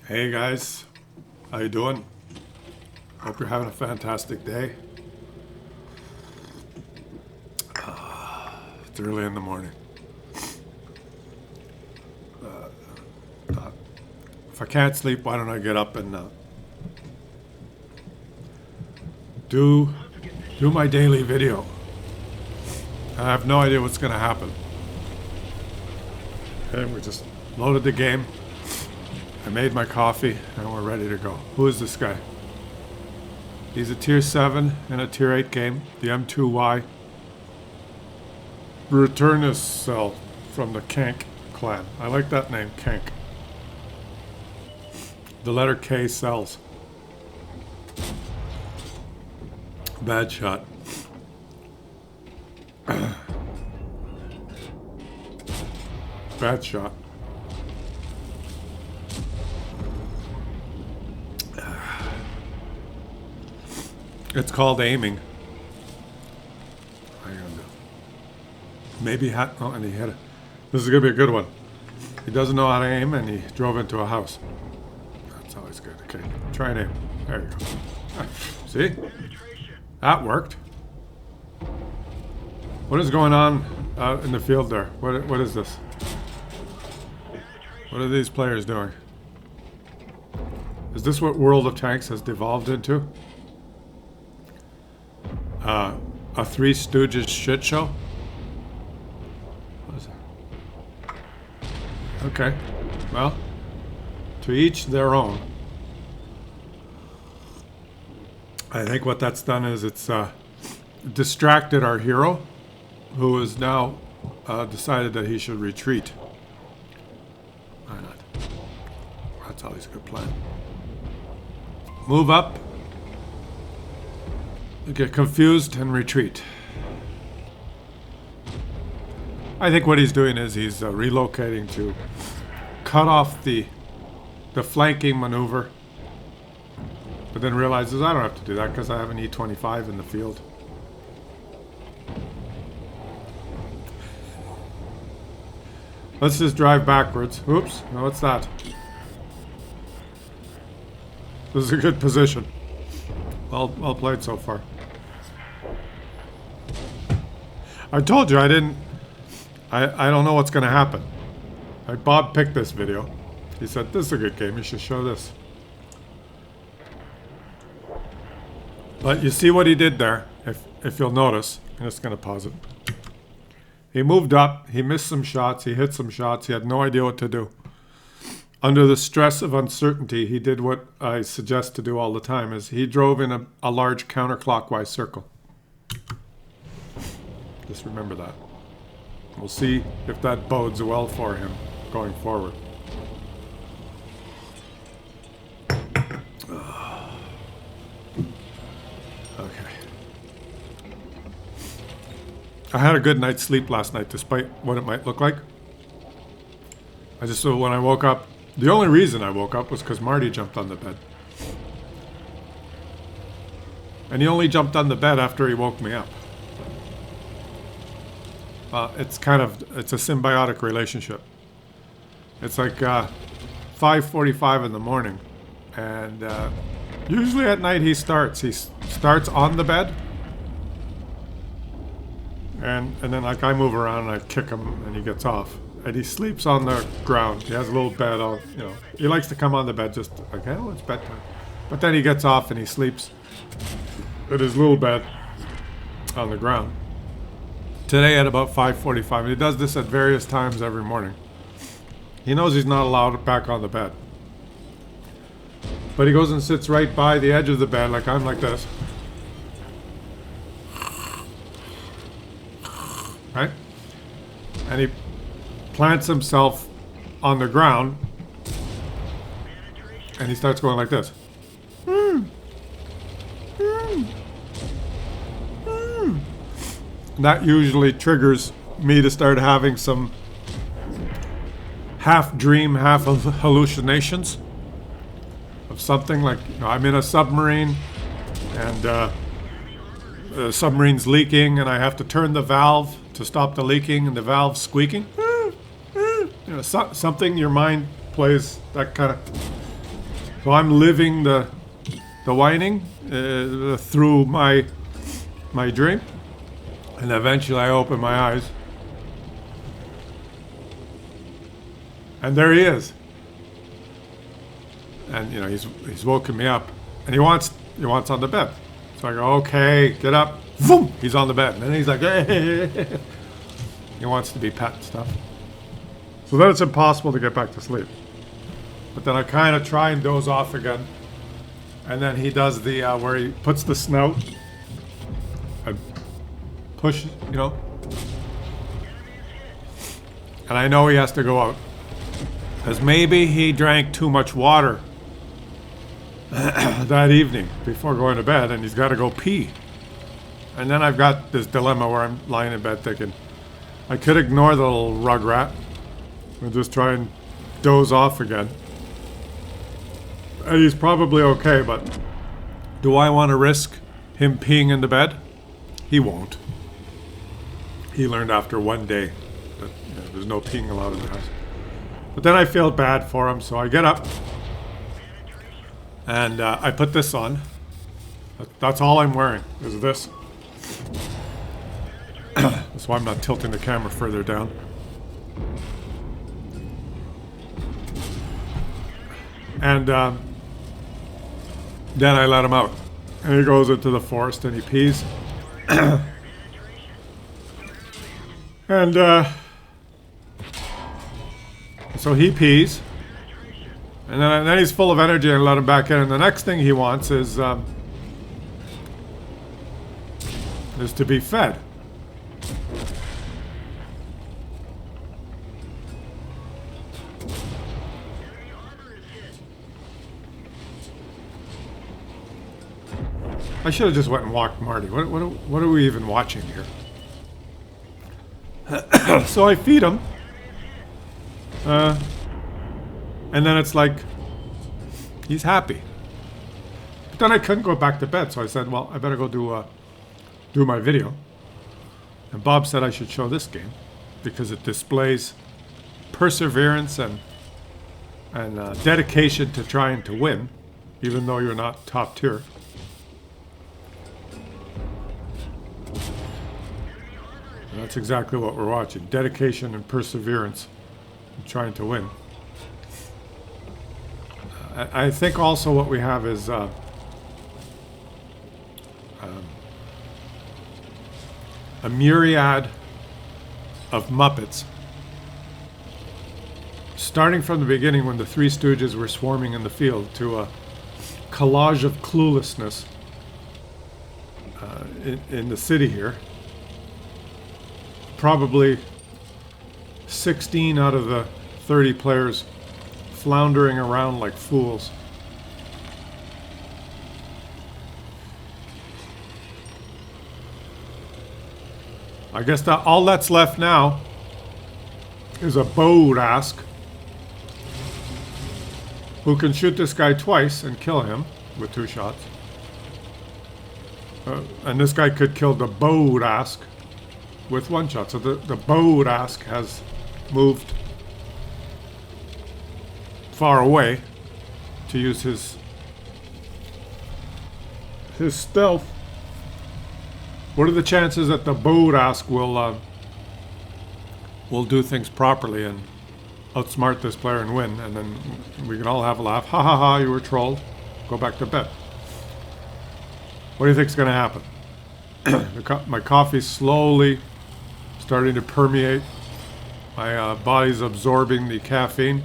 Hey guys, how you doing? Hope you're having a fantastic day. It's early in the morning. If I can't sleep, why don't I get up and do my daily video? I have no idea what's gonna happen. Okay, we just loaded the game. I made my coffee and we're ready to go. Who is this guy? He's a tier 7 in a tier 8 game, the M2Y. Returnus cell from the Kank clan. I like that name, Kank. The letter K sells. Bad shot. Bad shot. It's called aiming. What are you gonna do? Maybe oh, and he hit it. This is gonna be a good one. He doesn't know how to aim, and he drove into a house. That's always good. Okay, try and aim. There you go. See? That worked. What is going on out in the field there? What is this? What are these players doing? Is this what World of Tanks has devolved into? A Three Stooges shit show? What is that? Okay. Well, to each their own. I think what that's done is it's distracted our hero, who has now decided that he should retreat. Why not? That's always a good plan. Move up. Get confused and retreat. I think what he's doing is he's relocating to cut off the flanking maneuver, but then realizes I don't have to do that because I have an E25 in the field. Let's just drive backwards. Oops, no, what's that? This is a good position. Well played so far. I told you I don't know what's going to happen. Bob picked this video. He said, this is a good game, you should show this. But you see what he did there, if you'll notice. I'm just going to pause it. He moved up, he missed some shots, he hit some shots, he had no idea what to do. Under the stress of uncertainty, he did what I suggest to do all the time, is he drove in a large counterclockwise circle. Just remember that. We'll see if that bodes well for him going forward. Okay. I had a good night's sleep last night, despite what it might look like. So when I woke up, the only reason I woke up was because Marty jumped on the bed. And he only jumped on the bed after he woke me up. It's a symbiotic relationship. It's like 5:45 in the morning, and usually at night he starts on the bed, and then like I move around and I kick him and he gets off, and he sleeps on the ground. He has a little bed on, he likes to come on the bed just like, oh, it's bedtime, but then he gets off and he sleeps in his little bed on the ground. Today at about 5:45, and he does this at various times every morning. He knows he's not allowed back on the bed. But he goes and sits right by the edge of the bed, like I'm like this. Right? And he plants himself on the ground, and he starts going like this. That usually triggers me to start having some half dream, half hallucinations of something like, I'm in a submarine and the submarine's leaking and I have to turn the valve to stop the leaking and the valve's squeaking. Something your mind plays that kind of So I'm living the whining through my dream, and eventually I open my eyes, and there he is. And you know he's woken me up, and he wants on the bed. So I go, okay, get up. Boom! He's on the bed, and then he's like, hey. He wants to be pet and stuff. So then it's impossible to get back to sleep. But then I kind of try and doze off again. And then he does the, where he puts the snout and pushes, you know. And I know he has to go out. Because maybe he drank too much water that evening before going to bed, and he's got to go pee. And then I've got this dilemma where I'm lying in bed thinking, I could ignore the little rugrat and just try and doze off again. And he's probably okay, but do I want to risk him peeing in the bed? He won't. He learned after one day that there's no peeing allowed in the house. But then I feel bad for him, so I get up and I put this on. That's all I'm wearing, is this. That's why I'm not tilting the camera further down. And then I let him out. And he goes into the forest and he pees. And so he pees. And then he's full of energy, and I let him back in. And the next thing he wants is to be fed. I should have just went and walked Marty. What are we even watching here? So I feed him. And then it's like, he's happy. But then I couldn't go back to bed, so I said, well, I better go do my video. And Bob said I should show this game because it displays perseverance and dedication to trying to win, even though you're not top tier. And that's exactly what we're watching. Dedication and perseverance in trying to win. I think also what we have is a myriad of Muppets. Starting from the beginning when the Three Stooges were swarming in the field to a collage of cluelessness in the city here. Probably 16 out of the 30 players floundering around like fools. I guess that all that's left now is a Bodask who can shoot this guy twice and kill him with 2 shots. And this guy could kill the Bodask with 1 shot. So the Bodask has moved far away to use his stealth. What are the chances that the Bodask will do things properly and outsmart this player and win, and then we can all have a laugh. Ha ha ha, you were trolled. Go back to bed. What do you think is going to happen? My coffee's slowly starting to permeate. My body's absorbing the caffeine.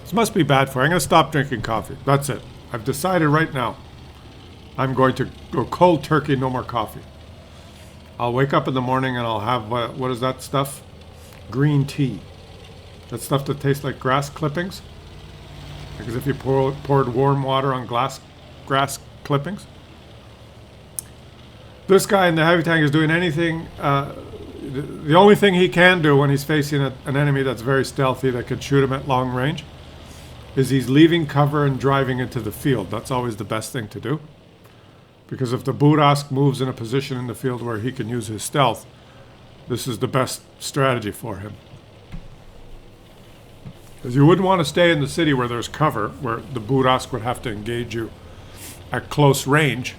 This must be bad for you. I'm going to stop drinking coffee. That's it. I've decided right now. I'm going to go cold turkey, no more coffee. I'll wake up in the morning and I'll have, what is that stuff? Green tea. That stuff that tastes like grass clippings. Because if you poured warm water on grass clippings. This guy in the heavy tank is doing anything. The only thing he can do when he's facing an enemy that's very stealthy that could shoot him at long range is he's leaving cover and driving into the field. That's always the best thing to do. Because if the Bodask moves in a position in the field where he can use his stealth, this is the best strategy for him. Because you wouldn't want to stay in the city where there's cover, where the Burask would have to engage you at close range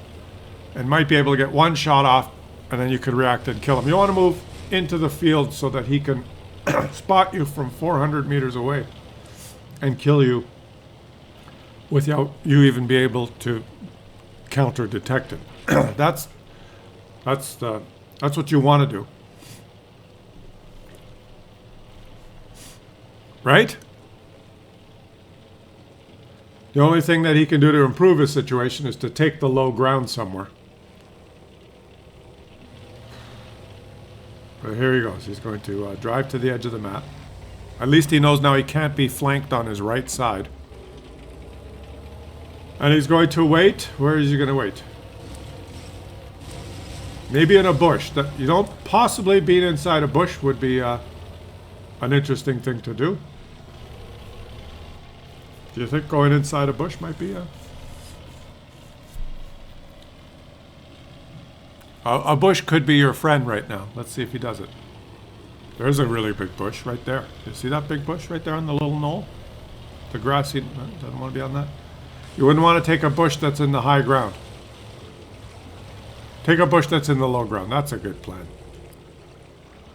and might be able to get one shot off, and then you could react and kill him. You want to move into the field so that he can spot you from 400 meters away and kill you without you even be able to counter detect it. That's what you want to do. Right? The only thing that he can do to improve his situation is to take the low ground somewhere. But here he goes. He's going to drive to the edge of the map. At least he knows now he can't be flanked on his right side. And he's going to wait. Where is he going to wait? Maybe in a bush. That you don't possibly being inside a bush would be an interesting thing to do. Do you think going inside a bush might be a bush could be your friend right now. Let's see if he does it. There's a really big bush right there. You see that big bush right there on the little knoll? The grassy... Doesn't want to be on that. You wouldn't want to take a bush that's in the high ground. Take a bush that's in the low ground. That's a good plan.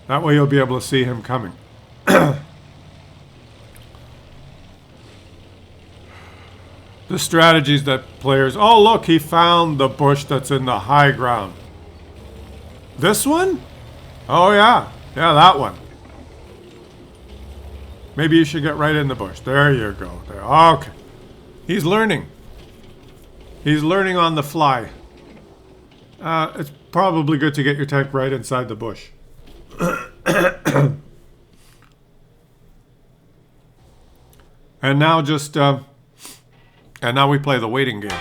That way you'll be able to see him coming. The strategies that players... Oh, look, he found the bush that's in the high ground. This one? Oh, yeah. Yeah, that one. Maybe you should get right in the bush. There you go. There. Okay. He's learning. He's learning on the fly. It's probably good to get your tank right inside the bush. And now just... and now we play the waiting game.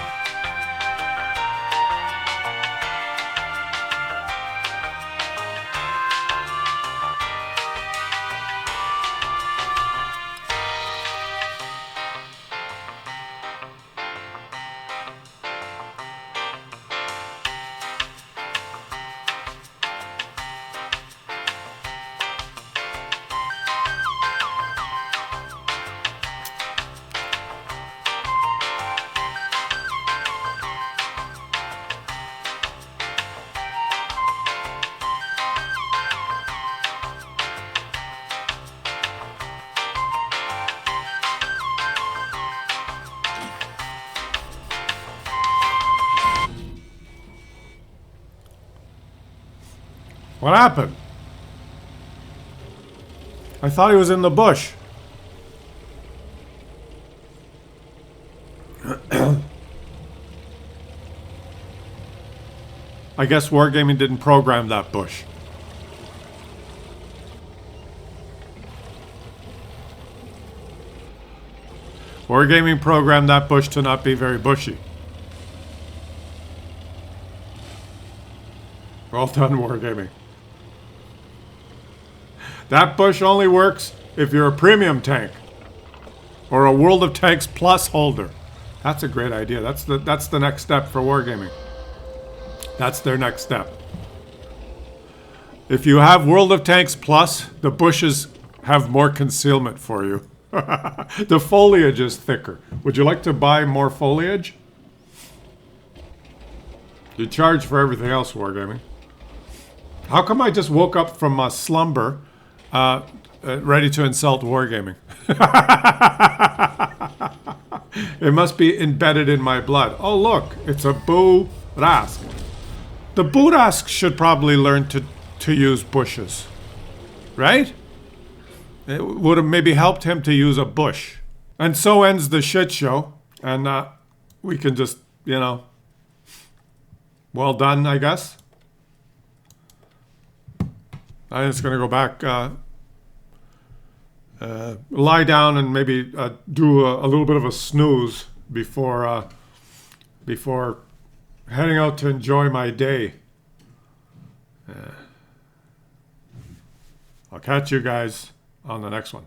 What happened? I thought he was in the bush. I guess Wargaming didn't program that bush. Wargaming programmed that bush to not be very bushy. Well done, Wargaming. That bush only works if you're a premium tank or a World of Tanks Plus holder. That's a great idea. That's the next step for Wargaming. That's their next step. If you have World of Tanks Plus, the bushes have more concealment for you. The foliage is thicker. Would you like to buy more foliage? You charge for everything else, Wargaming. How come I just woke up from a slumber ready to insult Wargaming? It must be embedded in my blood. Oh, look, it's a Burask. The Burask should probably learn to use bushes, right? It would have maybe helped him to use a bush. And so ends the shit show. And we can just, you know, well done, I guess. I'm just going to go back, lie down and maybe do a little bit of a snooze before heading out to enjoy my day. I'll catch you guys on the next one.